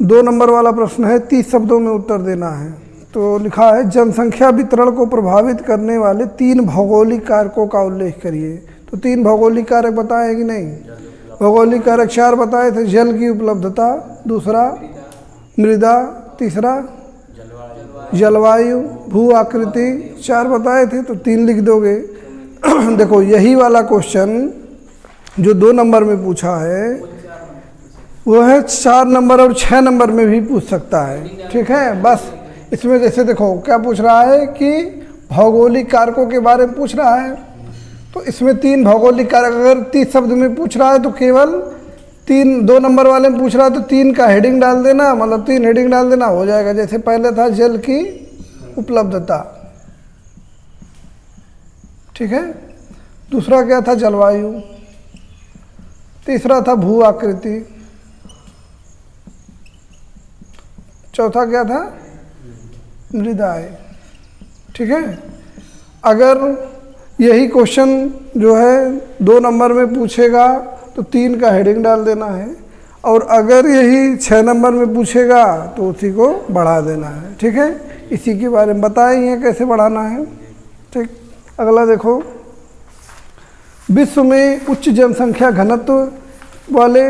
2 number वाला प्रश्न है, 30 शब्दों में उत्तर देना है। तो लिखा है जनसंख्या वितरण को प्रभावित करने वाले 3 भौगोलिक कारकों का उल्लेख करिए। तो 3 भौगोलिक कारक बताए कि नहीं? भौगोलिक कारक 4 बताए थे, जल की उपलब्धता, दूसरा मृदा, तीसरा जलवायु, भू आकृति, 4 बताए थे, तो 3 लिख दोगे। देखो यही वाला क्वेश्चन जो 2 नंबर में पूछा है वो है 4 नंबर और 6 नंबर में भी पूछ सकता है। ठीक है, बस इसमें जैसे देखो क्या पूछ रहा है कि भौगोलिक कारकों के बारे में पूछ रहा है, तो इसमें 3 भौगोलिक कारक अगर 30 शब्द में पूछ रहा है तो केवल 2 नंबर वाले में पूछ रहा है तो 3 का हेडिंग डाल देना, मतलब 3 हेडिंग डाल देना, हो जाएगा। जैसे पहले था जल की उपलब्धता, ठीक है, दूसरा क्या था जलवायु, तीसरा था भू आकृति, चौथा क्या था मृदाएं। ठीक है, अगर यही क्वेश्चन जो है 2 नंबर में पूछेगा तो 3 का हेडिंग डाल देना है, और अगर यही 6 नंबर में पूछेगा तो उसी को बढ़ा देना है। ठीक है, इसी के बारे में बताए हैं कैसे बढ़ाना है। ठीक, अगला देखो, विश्व में उच्च जनसंख्या घनत्व वाले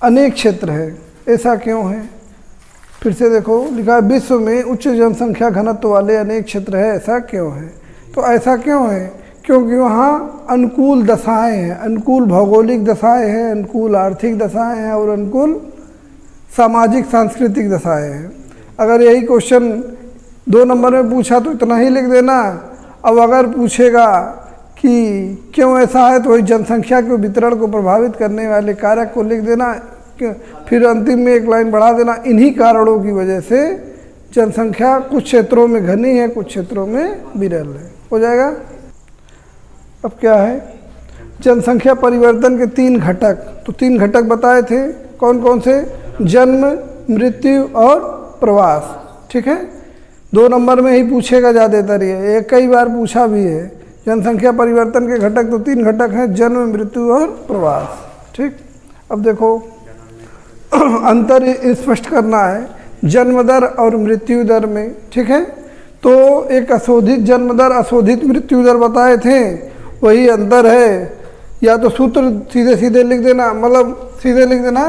अनेक क्षेत्र हैं, ऐसा क्यों है? फिर से देखो लिखा है विश्व में उच्च जनसंख्या घनत्व वाले अनेक क्षेत्र है, ऐसा क्यों है? तो ऐसा क्यों है? क्योंकि वहाँ अनुकूल दशाएं हैं, अनुकूल भौगोलिक दशाएं हैं, अनुकूल आर्थिक दशाएं हैं और अनुकूल सामाजिक सांस्कृतिक दशाएं हैं। अगर यही क्वेश्चन 2 नंबर में पूछा तो इतना ही लिख देना। अब अगर पूछेगा कि क्यों ऐसा है तो वही जनसंख्या के वितरण को प्रभावित करने वाले कारक को लिख देना, फिर अंतिम में 1 लाइन बढ़ा देना, इन्हीं कारणों की वजह से जनसंख्या कुछ क्षेत्रों में घनी है, कुछ क्षेत्रों में विरल है। हो जाएगा। अब क्या है, जनसंख्या परिवर्तन के 3 घटक, तो 3 घटक बताए थे, कौन कौन से? जन्म, मृत्यु और प्रवास। ठीक है, 2 नंबर में ही पूछेगा ज़्यादातर, ये कई बार पूछा भी है। जनसंख्या परिवर्तन के घटक तो 3 घटक हैं, जन्म, मृत्यु और प्रवास। ठीक, अब देखो अंतर स्पष्ट करना है जन्म दर और मृत्यु दर में। ठीक है, तो एक अशोधित जन्म दर, अशोधित मृत्यु दर बताए थे, वही अंतर है। या तो सूत्र सीधे सीधे लिख देना, मतलब सीधे लिख देना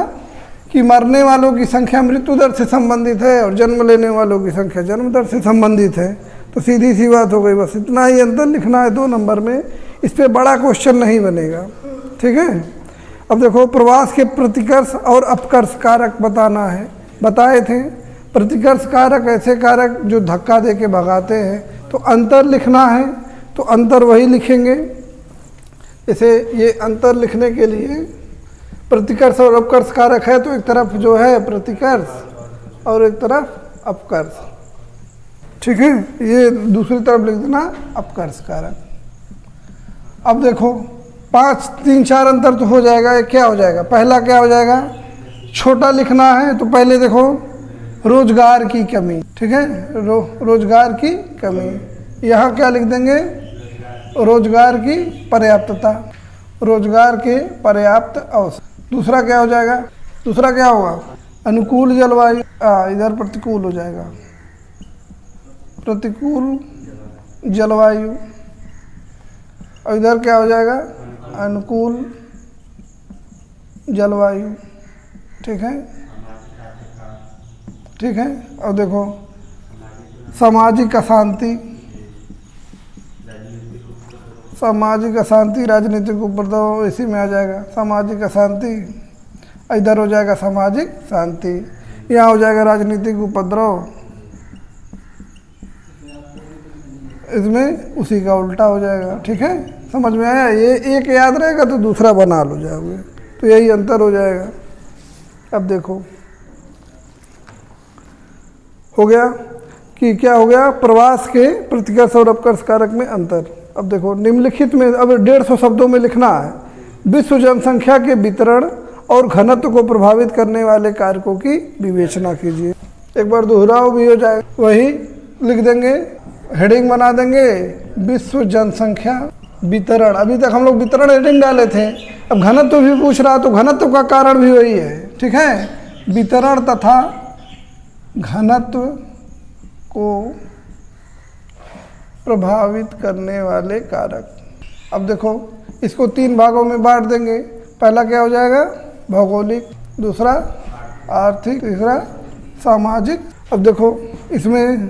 कि मरने वालों की संख्या मृत्यु दर से संबंधित है और जन्म लेने वालों की संख्या जन्म दर से संबंधित है। तो सीधी सी बात हो गई, बस इतना ही अंतर लिखना है 2 नंबर में, इस पर बड़ा क्वेश्चन नहीं बनेगा। ठीक है, अब देखो प्रवास के प्रतिकर्ष और अपकर्ष कारक बताना है, बताए थे। प्रतिकर्ष कारक ऐसे कारक जो धक्का दे के भगाते हैं, तो अंतर लिखना है तो अंतर वही लिखेंगे। जैसे ये अंतर लिखने के लिए प्रतिकर्ष और अपकर्ष कारक है, तो एक तरफ जो है प्रतिकर्ष और एक तरफ अपकर्ष। ठीक है, ये दूसरी तरफ लिख देना अपकर्ष कारक। अब देखो 5, 3, 4 अंतर तो हो जाएगा। ये क्या हो जाएगा? पहला क्या हो जाएगा? छोटा लिखना है तो पहले देखो रोजगार की कमी। ठीक है, रोजगार की कमी, यहाँ क्या लिख देंगे? रोजगार की पर्याप्तता, रोजगार के पर्याप्त अवसर। दूसरा क्या हो जाएगा? दूसरा क्या होगा? अनुकूल जलवायु, इधर प्रतिकूल हो जाएगा, प्रतिकूल जलवायु, और इधर क्या हो जाएगा? अनुकूल जलवायु। ठीक है, ठीक है। और देखो सामाजिक अशांति, सामाजिक अशांति, राजनीतिक उपद्रव, इसी में आ जाएगा सामाजिक अशांति। इधर हो जाएगा सामाजिक शांति, यहाँ हो जाएगा राजनीतिक उपद्रव, इसमें उसी का उल्टा हो जाएगा। ठीक है, समझ में आया? ये एक याद रहेगा तो दूसरा बना लो जाओगे, तो यही अंतर हो जाएगा। अब देखो हो गया कि क्या हो गया? प्रवास के प्रतिकर्ष और अपकर्ष कारक में अंतर। अब देखो निम्नलिखित में, अब 150 शब्दों में लिखना है। विश्व जनसंख्या के वितरण और घनत्व को प्रभावित करने वाले कारकों की विवेचना कीजिए। एक बार दोहराव भी हो जाए, वही लिख देंगे, हेडिंग बना देंगे विश्व जनसंख्या वितरण। अभी तक हम लोग वितरण हेडिंग डाले थे, अब घनत्व भी पूछ रहा तो घनत्व का कारण भी वही है। ठीक है, वितरण तथा घनत्व को प्रभावित करने वाले कारक। अब देखो इसको 3 भागों में बांट देंगे। पहला क्या हो जाएगा? भौगोलिक, दूसरा आर्थिक, तीसरा सामाजिक। अब देखो इसमें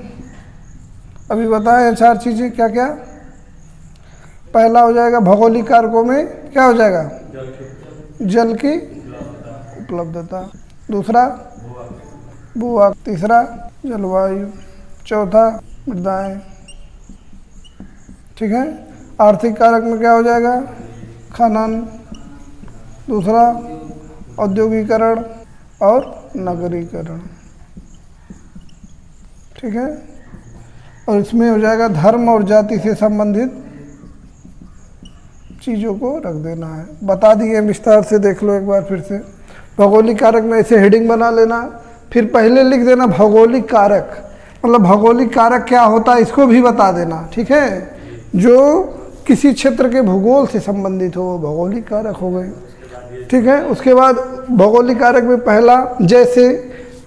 अभी बताएं 4 चीज़ें क्या क्या। पहला हो जाएगा भौगोलिक कारकों में क्या हो जाएगा? जल की उपलब्धता, दूसरा भूभाग, तीसरा जलवायु, चौथा मृदाएं। ठीक है। आर्थिक कारक में क्या हो जाएगा? खनन, दूसरा औद्योगिकरण और नगरीकरण। ठीक है। और इसमें हो जाएगा धर्म और जाति से संबंधित चीज़ों को रख देना है। बता दिए विस्तार से, देख लो एक बार फिर से। भौगोलिक कारक में ऐसे हेडिंग बना लेना, फिर पहले लिख देना भौगोलिक कारक, मतलब भौगोलिक कारक क्या होता है इसको भी बता देना। ठीक है। जो किसी क्षेत्र के भूगोल से संबंधित हो वो भौगोलिक कारक हो गए। ठीक है। उसके बाद भौगोलिक कारक में पहला, जैसे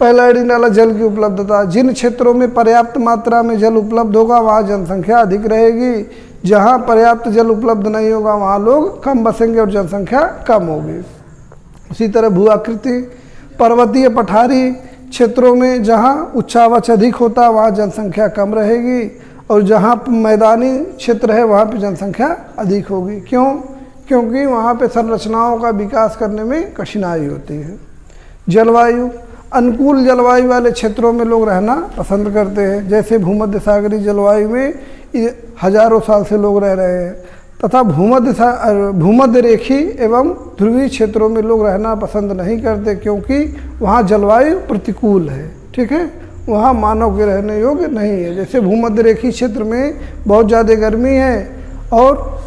पहला हेडिंग डाला जल की उपलब्धता। जिन क्षेत्रों में पर्याप्त मात्रा में जल उपलब्ध होगा वहाँ जनसंख्या अधिक रहेगी, जहाँ पर्याप्त जल उपलब्ध नहीं होगा वहाँ लोग कम बसेंगे और जनसंख्या कम होगी। उसी तरह भू आकृति, पर्वतीय पठारी क्षेत्रों में जहाँ उच्चावच अधिक होता है वहाँ जनसंख्या कम रहेगी, और जहाँ मैदानी क्षेत्र है वहाँ पे जनसंख्या अधिक होगी। क्यों? क्योंकि वहाँ पे संरचनाओं का विकास करने में कठिनाई होती है। जलवायु, अनुकूल जलवायु वाले क्षेत्रों में लोग रहना पसंद करते हैं, जैसे भूमध्य सागरीय जलवायु में हजारों साल से लोग रह रहे हैं, तथा भूमध्य रेखी एवं ध्रुवीय क्षेत्रों में लोग रहना पसंद नहीं करते, क्योंकि वहाँ जलवायु प्रतिकूल है। ठीक है। वहाँ मानव के रहने योग्य नहीं है। जैसे भूमध्य रेखी क्षेत्र में बहुत ज़्यादा गर्मी है और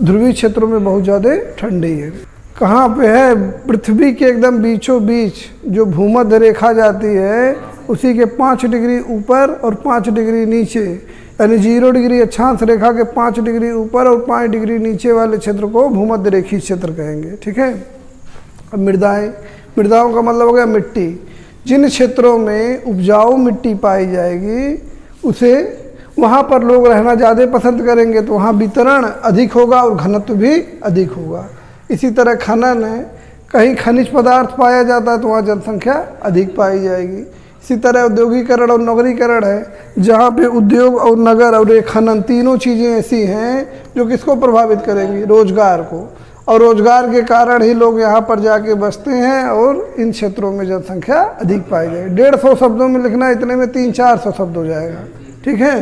ध्रुवीय क्षेत्रों में बहुत ज़्यादा ठंडी है। कहाँ पे है? पृथ्वी के एकदम बीचों बीच जो भूमध्य रेखा जाती है उसी के 5 डिग्री ऊपर और 5 डिग्री नीचे, यानी 0 डिग्री अक्षांश रेखा के 5 डिग्री ऊपर और 5 डिग्री नीचे वाले क्षेत्र को भूमध्य रेखी क्षेत्र कहेंगे। ठीक है। अब मृदाएं, मृदाओं का मतलब हो गया मिट्टी। जिन क्षेत्रों में उपजाऊ मिट्टी पाई जाएगी उसे वहाँ पर लोग रहना ज़्यादा पसंद करेंगे, तो वहाँ वितरण अधिक होगा और घनत्व भी अधिक होगा। इसी तरह खनन है, कहीं खनिज पदार्थ पाया जाता है तो वहाँ जनसंख्या अधिक पाई जाएगी। इसी तरह औद्योगिकरण और नगरीकरण है, जहाँ पे उद्योग और नगर और एक खनन तीनों चीज़ें ऐसी हैं जो किसको प्रभावित करेंगी? रोजगार को। और रोजगार के कारण ही लोग यहाँ पर जाके बसते हैं और इन क्षेत्रों में जनसंख्या अधिक पाई जाएगी। 150 शब्दों में लिखना, इतने में 300-400 शब्द हो जाएगा। ठीक है।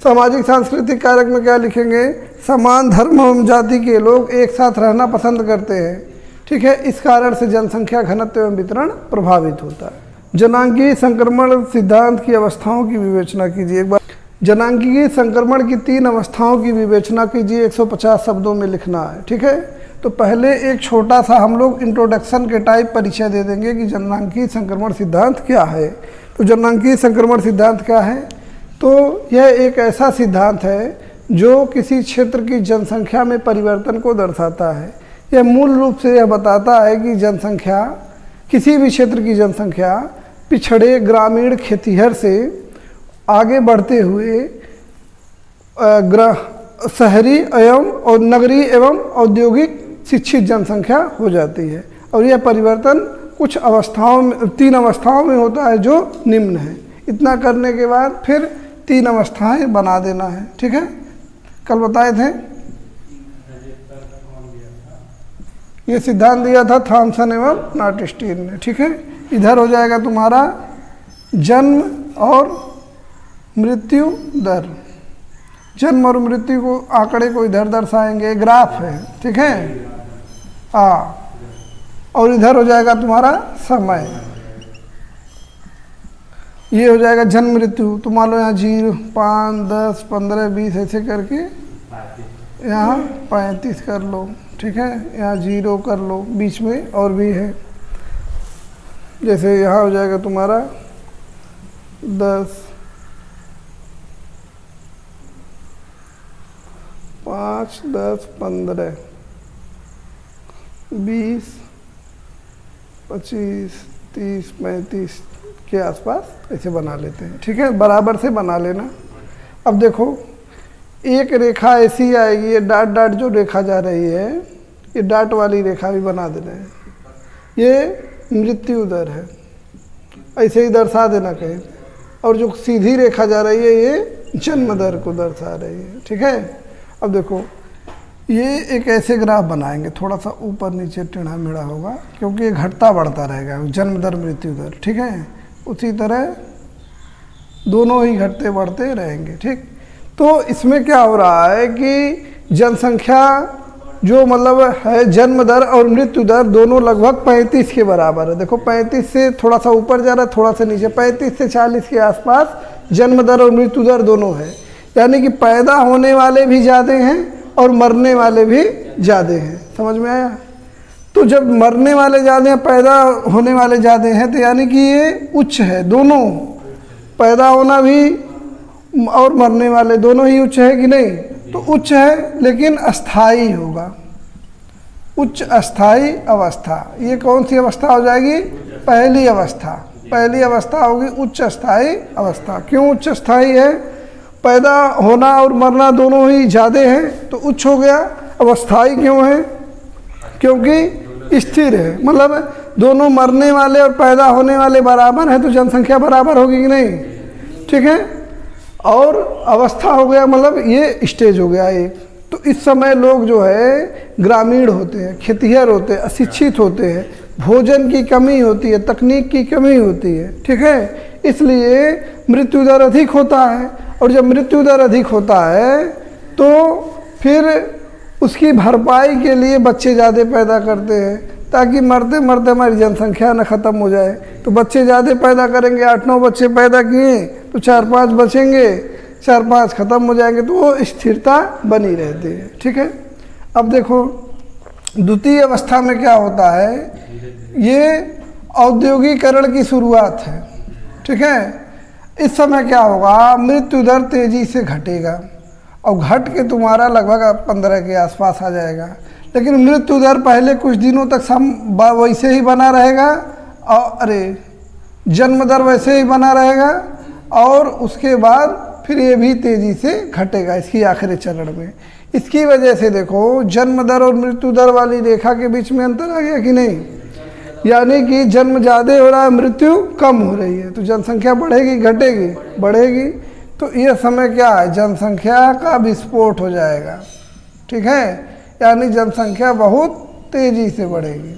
सामाजिक सांस्कृतिक कारक में क्या लिखेंगे? समान धर्म एवं जाति के लोग एक साथ रहना पसंद करते हैं। ठीक है। इस कारण से जनसंख्या घनत्व एवं वितरण प्रभावित होता है। जनांगीय संक्रमण सिद्धांत की अवस्थाओं की विवेचना कीजिए। एक बार जनांगीय संक्रमण की 3 अवस्थाओं की विवेचना कीजिए, 150 शब्दों में लिखना है। ठीक है। तो पहले एक छोटा सा हम लोग इंट्रोडक्शन के टाइप परिचय दे देंगे कि जनांगीय संक्रमण सिद्धांत क्या है। तो जनांगीय संक्रमण सिद्धांत क्या है? तो यह एक ऐसा सिद्धांत है जो किसी क्षेत्र की जनसंख्या में परिवर्तन को दर्शाता है। यह मूल रूप से यह बताता है कि जनसंख्या, किसी भी क्षेत्र की जनसंख्या पिछड़े ग्रामीण खेतिहर से आगे बढ़ते हुए शहरी एवं और नगरीय एवं औद्योगिक शिक्षित जनसंख्या हो जाती है। और यह परिवर्तन कुछ अवस्थाओं में, 3 अवस्थाओं में होता है जो निम्न है। इतना करने के बाद फिर 3 अवस्थाएं बना देना है। ठीक है। कल बताए थे, ये सिद्धांत दिया था थॉमसन एवं नॉटस्टीन ने। ठीक है। इधर हो जाएगा तुम्हारा जन्म और मृत्यु दर। जन्म और मृत्यु को आंकड़े को इधर दर्शाएंगे, ग्राफ है। ठीक है। हाँ। और इधर हो जाएगा तुम्हारा समय, ये हो जाएगा जन्म मृत्यु। तो मान लो यहाँ 0, 5, 10, 15, 20 ऐसे करके यहाँ 35 कर लो। ठीक है। यहाँ 0 कर लो, बीच में और भी है। जैसे यहाँ हो जाएगा तुम्हारा 10, 5, 10, 15, 20, 25, 30-35 के आसपास ऐसे बना लेते हैं, ठीक है, बराबर से बना लेना। अब देखो एक रेखा ऐसी आएगी, ये डाट डाट जो रेखा जा रही है, ये डाट वाली रेखा भी बना देना है, ये मृत्यु दर है, ऐसे ही दर्शा देना कहीं। और जो सीधी रेखा जा रही है ये जन्म दर को दर्शा रही है, ठीक है। अब देखो ये एक ऐसे ग्राफ बनाएंगे, थोड़ा सा ऊपर नीचे टेढ़ा मेढ़ा होगा क्योंकि ये घटता बढ़ता रहेगा, जन्म दर मृत्यु दर, ठीक है। उसी तरह दोनों ही घटते बढ़ते रहेंगे, ठीक। तो इसमें क्या हो रहा है कि जनसंख्या जो मतलब है, जन्म दर और मृत्यु दर दोनों लगभग 35 के बराबर है। देखो 35 से थोड़ा सा ऊपर जा रहा है, थोड़ा सा नीचे, 35 से 40 के आसपास जन्म दर और मृत्यु दर दोनों है। यानी कि पैदा होने वाले भी ज़्यादा हैं और मरने वाले भी ज़्यादा हैं। समझ में आया? तो जब मरने वाले ज़्यादा हैं, पैदा होने वाले ज़्यादा हैं, तो यानी कि ये उच्च है, दोनों पैदा होना भी और मरने वाले दोनों ही उच्च है कि नहीं? तो उच्च है लेकिन अस्थाई होगा, उच्च अस्थाई अवस्था। ये कौन सी अवस्था हो जाएगी? पहली अवस्था। पहली अवस्था होगी उच्च अस्थाई अवस्था। क्यों उच्च अस्थाई है? पैदा होना और मरना दोनों ही ज़्यादा हैं तो उच्च हो गया। अवस्थाई क्यों है? क्योंकि स्थिर है, मतलब दोनों मरने वाले और पैदा होने वाले बराबर हैं तो जनसंख्या बराबर होगी कि नहीं? ठीक है। और अवस्था हो गया मतलब ये स्टेज हो गया एक। तो इस समय लोग जो है ग्रामीण होते हैं, खेतिहर होते हैं, अशिक्षित होते हैं, भोजन की कमी होती है, तकनीक की कमी होती है, ठीक है। इसलिए मृत्यु दर अधिक होता है, और जब मृत्यु दर अधिक होता है तो फिर उसकी भरपाई के लिए बच्चे ज़्यादा पैदा करते हैं ताकि मरते मरते हमारी जनसंख्या न ख़त्म हो जाए। तो बच्चे ज़्यादा पैदा करेंगे, 8-9 बच्चे पैदा किए तो 4-5 बचेंगे, 4-5 ख़त्म हो जाएंगे, तो वो स्थिरता बनी रहती है, ठीक है। अब देखो द्वितीय अवस्था में क्या होता है, ये औद्योगिकरण की शुरुआत है, ठीक है। इस समय क्या होगा, मृत्यु दर तेज़ी से घटेगा और घट के तुम्हारा लगभग 15 के आसपास आ जाएगा। लेकिन मृत्यु दर पहले कुछ दिनों तक वैसे ही बना रहेगा, और जन्म दर वैसे ही बना रहेगा, और उसके बाद फिर ये भी तेज़ी से घटेगा इसकी आखिरी चरण में। इसकी वजह से देखो जन्म दर और मृत्यु दर वाली रेखा के बीच में अंतर आ गया कि नहीं? यानी कि जन्म ज़्यादा हो रहा है, मृत्यु कम हो रही है, तो जनसंख्या बढ़ेगी घटेगी? बढ़ेगी। तो ये समय क्या है, जनसंख्या का विस्फोट हो जाएगा, ठीक है। यानी जनसंख्या बहुत तेज़ी से बढ़ेगी।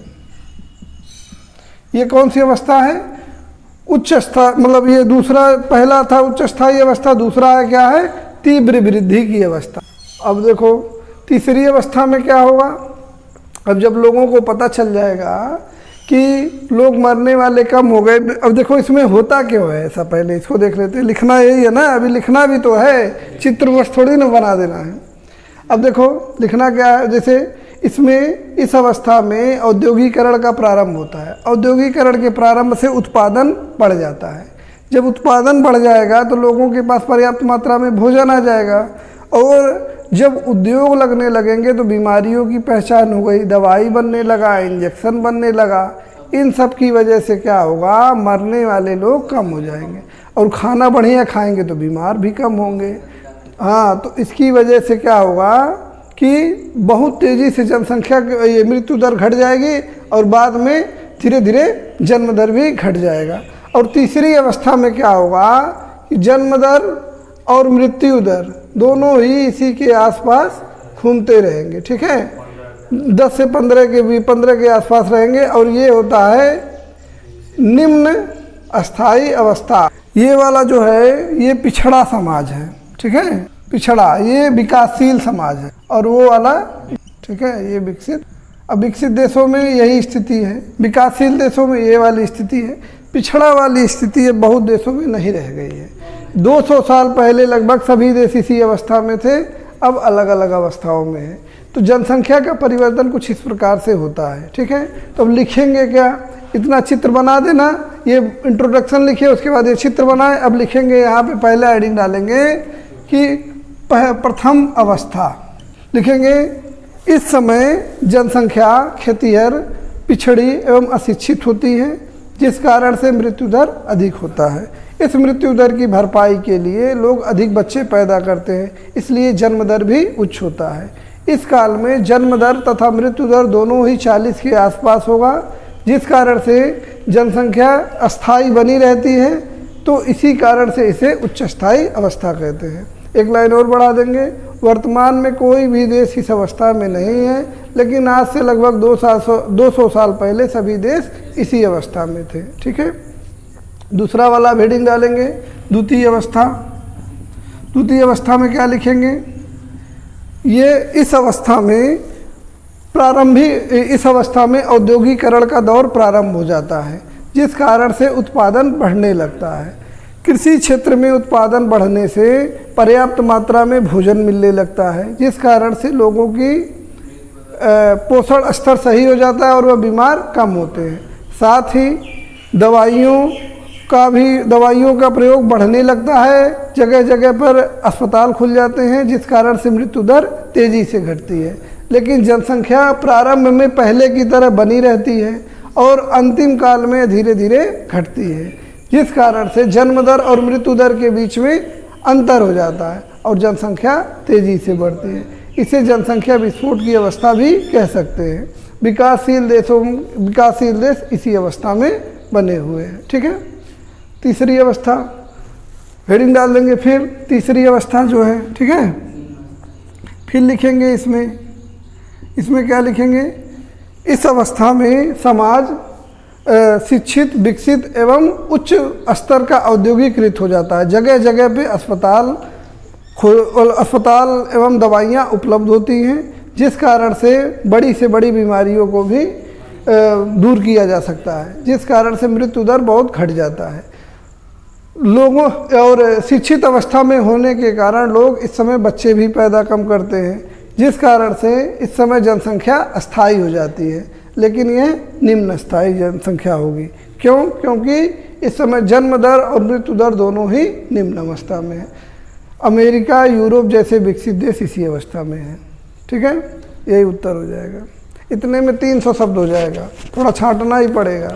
ये कौन सी अवस्था है? उच्च स्था, मतलब ये दूसरा, पहला था उच्च स्थायी अवस्था, दूसरा है क्या है? तीव्र वृद्धि की अवस्था। अब देखो तीसरी अवस्था में क्या होगा, अब जब लोगों को पता चल जाएगा कि लोग मरने वाले कम हो गए। अब देखो इसमें होता क्यों है ऐसा, पहले इसको देख लेते हैं। लिखना यही है ना, अभी लिखना भी तो है, चित्र बस थोड़ी ना बना देना है। अब देखो लिखना क्या है, जैसे इसमें इस अवस्था में औद्योगिकरण का प्रारंभ होता है। औद्योगिकरण के प्रारंभ से उत्पादन बढ़ जाता है। जब उत्पादन बढ़ जाएगा तो लोगों के पास पर्याप्त मात्रा में भोजन आ जाएगा, और जब उद्योग लगने लगेंगे तो बीमारियों की पहचान हो गई, दवाई बनने लगा, इंजेक्शन बनने लगा। इन सब की वजह से क्या होगा, मरने वाले लोग कम हो जाएंगे, और खाना बढ़िया खाएंगे तो बीमार भी कम होंगे। हाँ, तो इसकी वजह से क्या होगा कि बहुत तेज़ी से जनसंख्या ये मृत्यु दर घट जाएगी, और बाद में धीरे धीरे जन्म दर भी घट जाएगा। और तीसरी अवस्था में क्या होगा कि जन्म दर और मृत्यु दर दोनों ही इसी के आसपास घूमते रहेंगे, ठीक है। 10 से 15 के आसपास रहेंगे, और ये होता है निम्न अस्थाई अवस्था। ये वाला जो है ये पिछड़ा समाज है, ठीक है, पिछड़ा, ये विकासशील समाज है, और वो वाला, ठीक है, ये विकसित। अब विकसित देशों में यही स्थिति है, विकासशील देशों में ये वाली स्थिति है, पिछड़ा वाली स्थिति बहुत देशों में नहीं रह गई है। 200 साल पहले लगभग सभी देश इसी अवस्था में थे, अब अलग अलग अवस्थाओं में है। तो जनसंख्या का परिवर्तन कुछ इस प्रकार से होता है, ठीक है। तो अब लिखेंगे क्या, इतना चित्र बना देना, ये इंट्रोडक्शन लिखिए, उसके बाद ये चित्र बनाए। अब लिखेंगे यहाँ पे पहले हेडिंग डालेंगे कि प्रथम अवस्था लिखेंगे। इस समय जनसंख्या खेतिहर, पिछड़ी एवं अशिक्षित होती है। जिस कारण से मृत्यु दर अधिक होता है। इस मृत्यु दर की भरपाई के लिए लोग अधिक बच्चे पैदा करते हैं, इसलिए जन्म दर भी उच्च होता है। इस काल में जन्म दर तथा मृत्यु दर दोनों ही 40 के आसपास होगा, जिस कारण से जनसंख्या अस्थायी बनी रहती है, तो इसी कारण से इसे उच्च स्थायी अवस्था कहते हैं। एक लाइन और बढ़ा देंगे, वर्तमान में कोई भी देश इस अवस्था में नहीं है, लेकिन आज से लगभग 200 साल पहले सभी देश इसी अवस्था में थे। ठीक है, दूसरा वाला हेडिंग डालेंगे, द्वितीय अवस्था। द्वितीय अवस्था में क्या लिखेंगे, ये इस अवस्था में औद्योगिकरण का दौर प्रारंभ हो जाता है, जिस कारण से उत्पादन बढ़ने लगता है। कृषि क्षेत्र में उत्पादन बढ़ने से पर्याप्त मात्रा में भोजन मिलने लगता है, जिस कारण से लोगों की पोषण स्तर सही हो जाता है और वह बीमार कम होते हैं। साथ ही दवाइयों का प्रयोग बढ़ने लगता है, जगह जगह पर अस्पताल खुल जाते हैं, जिस कारण से मृत्यु दर तेज़ी से घटती है। लेकिन जनसंख्या प्रारंभ में पहले की तरह बनी रहती है और अंतिम काल में धीरे धीरे घटती है, जिस कारण से जन्म दर और मृत्यु दर के बीच में अंतर हो जाता है और जनसंख्या तेज़ी से बढ़ती है। इसे जनसंख्या विस्फोट की अवस्था भी कह सकते हैं। विकासशील देश इसी अवस्था में बने हुए हैं। ठीक है, तीसरी अवस्था हेडिंग डाल देंगे, फिर तीसरी अवस्था जो है, ठीक है, फिर लिखेंगे इसमें क्या लिखेंगे, इस अवस्था में समाज शिक्षित, विकसित एवं उच्च स्तर का औद्योगिकृत हो जाता है। जगह जगह पे अस्पताल एवं दवाइयाँ उपलब्ध होती हैं, जिस कारण से बड़ी बीमारियों को भी दूर किया जा सकता है, जिस कारण से मृत्यु दर बहुत घट जाता है। लोगों और शिक्षित अवस्था में होने के कारण लोग इस समय बच्चे भी पैदा कम करते हैं, जिस कारण से इस समय जनसंख्या अस्थायी हो जाती है, लेकिन यह निम्न स्थायी जनसंख्या होगी। क्यों? क्योंकि इस समय जन्म दर और मृत्यु दर दोनों ही निम्न अवस्था में है। अमेरिका, यूरोप जैसे विकसित देश इसी अवस्था में है। ठीक है, यही उत्तर हो जाएगा। इतने में 300 शब्द हो जाएगा, थोड़ा छांटना ही पड़ेगा।